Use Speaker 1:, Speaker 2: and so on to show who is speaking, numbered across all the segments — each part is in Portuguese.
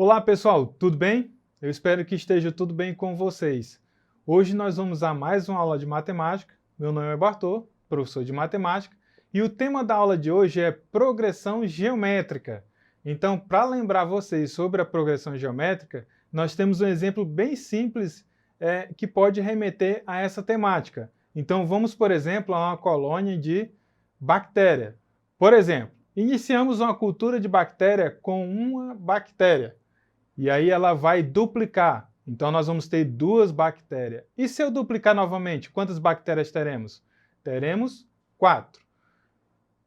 Speaker 1: Olá pessoal, tudo bem? Eu espero que esteja tudo bem com vocês. Hoje nós vamos a mais uma aula de matemática. Meu nome é Bartô, professor de matemática, e o tema da aula de hoje é progressão geométrica. Então, para lembrar vocês sobre a progressão geométrica, nós temos um exemplo bem simples que pode remeter a essa temática. Então, vamos, por exemplo, a uma colônia de bactéria. Por exemplo, iniciamos uma cultura de bactéria com uma bactéria. E aí ela vai duplicar. Então nós vamos ter duas bactérias. E se eu duplicar novamente, quantas bactérias teremos? Teremos 4.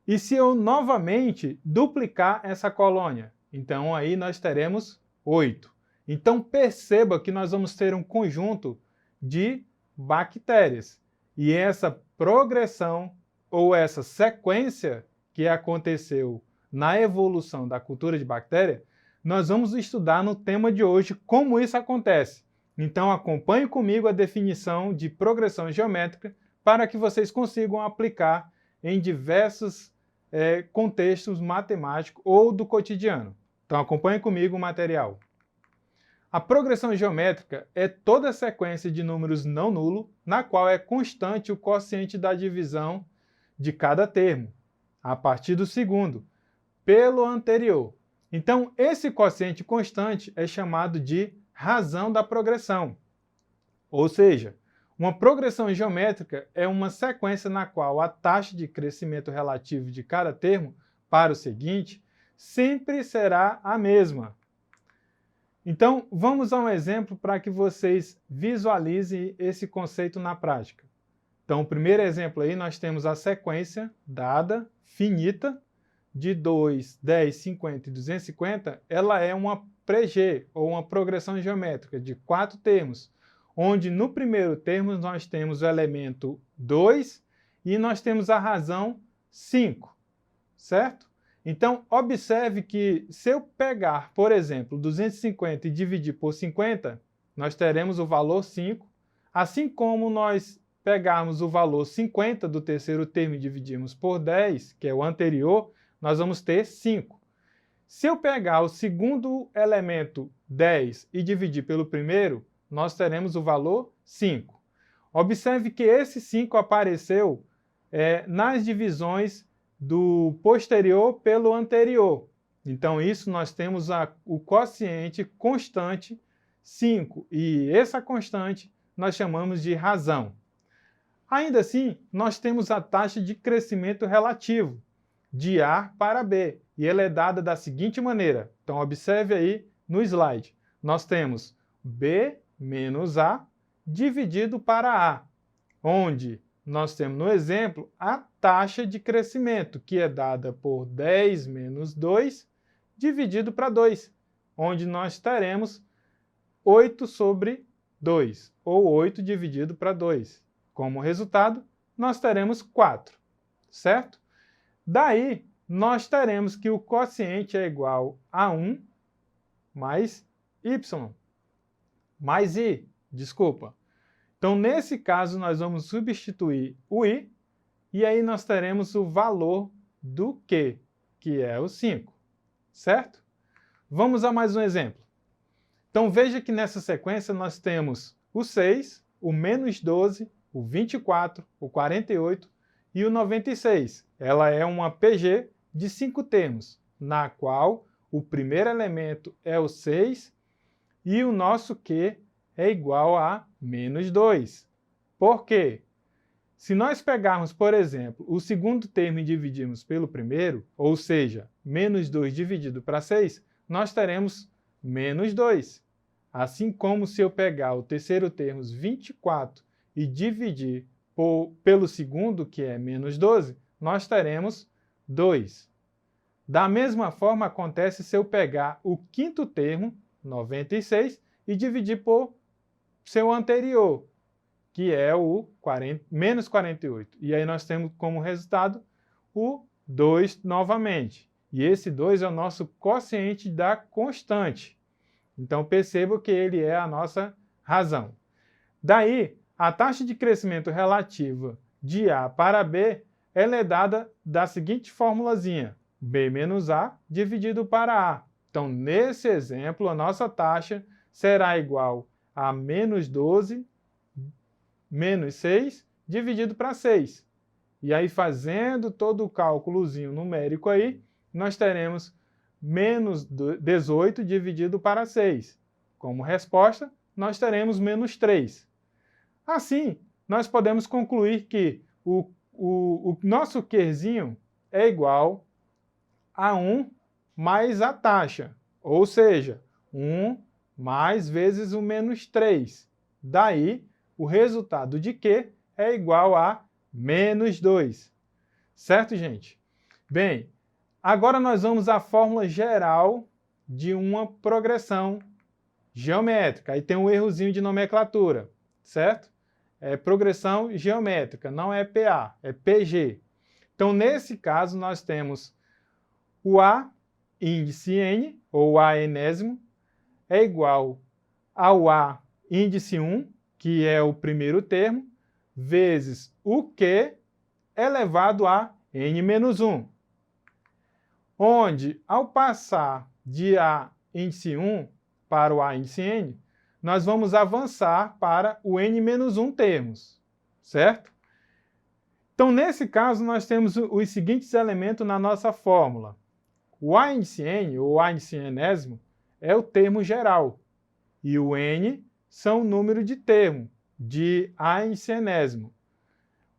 Speaker 1: E se eu novamente duplicar essa colônia? Então aí nós teremos 8. Então perceba que nós vamos ter um conjunto de bactérias. E essa progressão ou essa sequência que aconteceu na evolução da cultura de bactéria, nós vamos estudar no tema de hoje como isso acontece. Então acompanhe comigo a definição de progressão geométrica para que vocês consigam aplicar em diversos contextos matemáticos ou do cotidiano. Então acompanhe comigo o material. A progressão geométrica é toda a sequência de números não nulos na qual é constante o quociente da divisão de cada termo, a partir do segundo, pelo anterior. Então, esse quociente constante é chamado de razão da progressão. Ou seja, uma progressão geométrica é uma sequência na qual a taxa de crescimento relativo de cada termo para o seguinte sempre será a mesma. Então, vamos a um exemplo para que vocês visualizem esse conceito na prática. Então, o primeiro exemplo aí, nós temos a sequência dada, finita, de 2, 10, 50 e 250, ela é uma pré-G, ou uma progressão geométrica de 4 termos, onde no primeiro termo nós temos o elemento 2 e nós temos a razão 5, certo? Então, observe que se eu pegar, por exemplo, 250 e dividir por 50, nós teremos o valor 5, assim como nós pegarmos o valor 50 do terceiro termo e dividirmos por 10, que é o anterior, nós vamos ter 5. Se eu pegar o segundo elemento 10 e dividir pelo primeiro, nós teremos o valor 5. Observe que esse 5 apareceu nas divisões do posterior pelo anterior. Então, isso nós temos o quociente constante 5, e essa constante nós chamamos de razão. Ainda assim, nós temos a taxa de crescimento relativo, de A para B, e ela é dada da seguinte maneira. Então, observe aí no slide. Nós temos B menos A dividido para A, onde nós temos no exemplo a taxa de crescimento, que é dada por 10 menos 2 dividido para 2, onde nós teremos 8 sobre 2, ou 8 dividido para 2. Como resultado, nós teremos 4, certo? Daí, nós teremos que o quociente é igual a 1 mais y, mais i, desculpa. Então, nesse caso, nós vamos substituir o i, e aí nós teremos o valor do q, que é o 5, certo? Vamos a mais um exemplo. Então, veja que nessa sequência nós temos o 6, o menos 12, o 24, o 48 e o 96. Ela é uma PG de 5 termos, na qual o primeiro elemento é o 6 e o nosso Q é igual a menos 2. Por quê? Se nós pegarmos, por exemplo, o segundo termo e dividirmos pelo primeiro, ou seja, menos 2 dividido para 6, nós teremos menos 2. Assim como se eu pegar o terceiro termo, 24, e dividir pelo segundo, que é menos 12, nós teremos 2. Da mesma forma acontece se eu pegar o quinto termo, 96, e dividir por seu anterior, que é o menos 48. E aí nós temos como resultado o 2 novamente. E esse 2 é o nosso quociente da constante. Então perceba que ele é a nossa razão. Daí, a taxa de crescimento relativa de A para B, ela é dada da seguinte formulazinha: B menos A dividido para A. Então, nesse exemplo, a nossa taxa será igual a menos 12 menos 6 dividido para 6. E aí, fazendo todo o cálculozinho numérico aí, nós teremos menos 18 dividido para 6. Como resposta, nós teremos menos 3. Assim, nós podemos concluir que o nosso Qzinho é igual a 1 mais a taxa, ou seja, 1 mais vezes o menos 3. Daí, o resultado de Q é igual a menos 2. Certo, gente? Bem, agora nós vamos à fórmula geral de uma progressão geométrica. Aí tem um errozinho de nomenclatura, certo? É progressão geométrica, não é PA, é PG. Então, nesse caso, nós temos o A índice N, ou A enésimo, é igual ao A índice 1, que é o primeiro termo, vezes o Q elevado a N-1. Onde, ao passar de A índice 1 para o A índice N, nós vamos avançar para o N-1 termos, certo? Então, nesse caso, nós temos os seguintes elementos na nossa fórmula. O A índice N, ou A índice enésimo, é o termo geral, e o N são o número de termo, de A índice enésimo.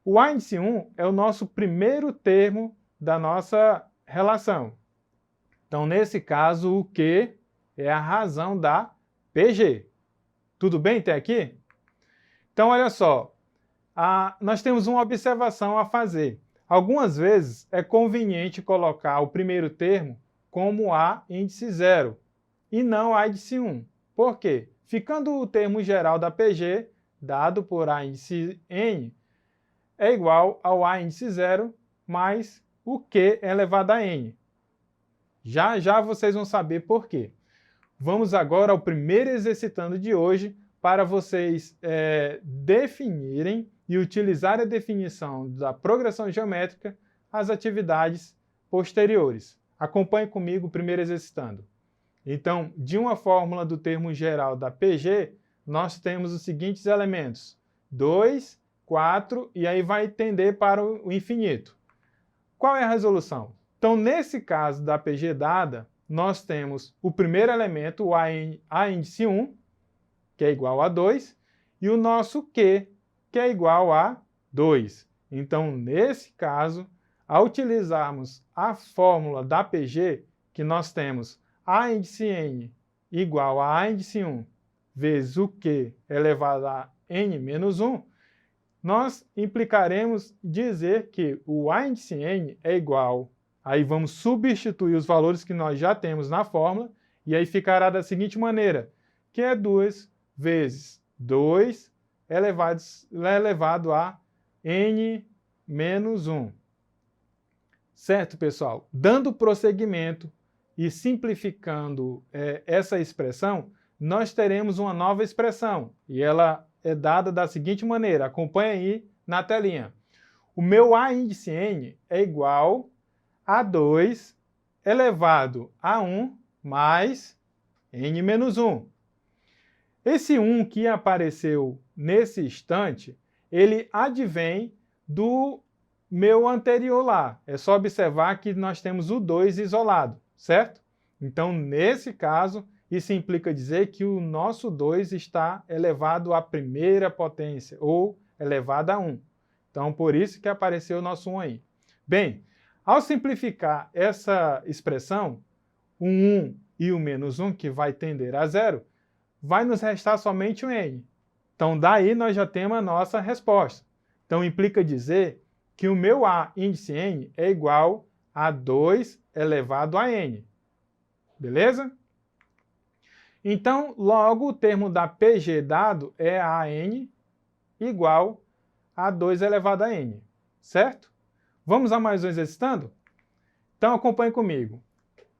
Speaker 1: O A índice 1 é o nosso primeiro termo da nossa relação. Então, nesse caso, o Q é a razão da PG. Tudo bem até aqui? Então, olha só, nós temos uma observação a fazer. Algumas vezes é conveniente colocar o primeiro termo como A índice 0 e não A índice 1. Por quê? Ficando o termo geral da PG, dado por A índice N, é igual ao A índice 0 mais o Q elevado a N. Já já vocês vão saber por quê. Vamos agora ao primeiro exercitando de hoje para vocês definirem e utilizar a definição da progressão geométrica às atividades posteriores. Acompanhe comigo o primeiro exercitando. Então, de uma fórmula do termo geral da PG, nós temos os seguintes elementos: 2, 4, e aí vai tender para o infinito. Qual é a resolução? Então, nesse caso da PG dada, nós temos o primeiro elemento, o A índice 1, que é igual a 2, e o nosso Q, que é igual a 2. Então, nesse caso, ao utilizarmos a fórmula da PG, que nós temos A índice N igual a A índice 1 vezes o Q elevado a N-1, nós implicaremos dizer que o A índice N é igual, aí vamos substituir os valores que nós já temos na fórmula, e aí ficará da seguinte maneira, que é 2 vezes 2 elevado a N-1. Certo, pessoal? Dando prosseguimento e simplificando essa expressão, nós teremos uma nova expressão, e ela é dada da seguinte maneira, acompanhe aí na telinha. O meu A índice N é igual a 2 elevado a 1 mais N-1. Esse 1 que apareceu nesse instante, ele advém do meu anterior lá. É só observar que nós temos o 2 isolado, certo? Então, nesse caso, isso implica dizer que o nosso 2 está elevado à primeira potência, ou elevado a 1. Então, por isso que apareceu o nosso 1 aí. Bem, ao simplificar essa expressão, o 1 e o menos 1, que vai tender a 0, vai nos restar somente o N. Então, daí nós já temos a nossa resposta. Então, implica dizer que o meu A índice N é igual a 2 elevado a N. Beleza? Então, logo, o termo da PG dado é AN igual a 2 elevado a N. Certo? Vamos a mais um exercitando? Então, acompanhe comigo.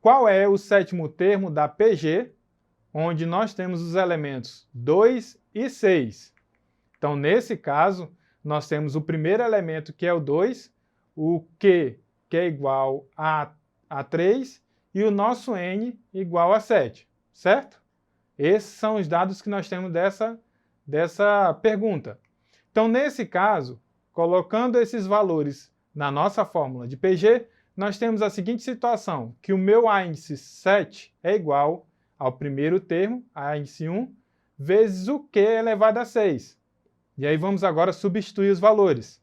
Speaker 1: Qual é o sétimo termo da PG, onde nós temos os elementos 2 e 6? Então, nesse caso, nós temos o primeiro elemento, que é o 2, o Q, que é igual a 3, e o nosso n igual a 7, certo? Esses são os dados que nós temos dessa pergunta. Então, nesse caso, colocando esses valores na nossa fórmula de PG, nós temos a seguinte situação, que o meu A índice 7 é igual ao primeiro termo, A índice 1, vezes o Q elevado a 6. E aí vamos agora substituir os valores.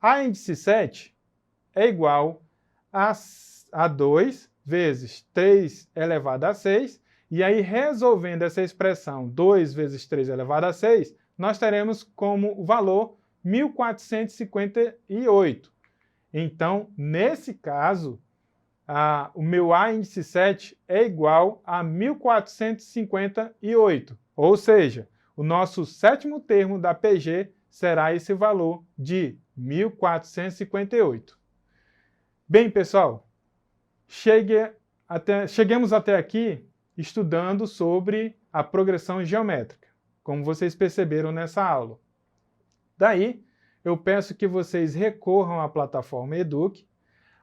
Speaker 1: A índice 7 é igual a 2 vezes 3 elevado a 6, e aí resolvendo essa expressão 2 vezes 3 elevado a 6, nós teremos como valor 1458. Então, nesse caso, o meu A índice 7 é igual a 1458, ou seja, o nosso sétimo termo da PG será esse valor de 1458. Bem, pessoal, chegamos até aqui estudando sobre a progressão geométrica, como vocês perceberam nessa aula. Daí, eu peço que vocês recorram à plataforma Eduque,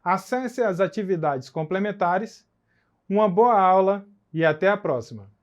Speaker 1: acessem as atividades complementares, uma boa aula e até a próxima!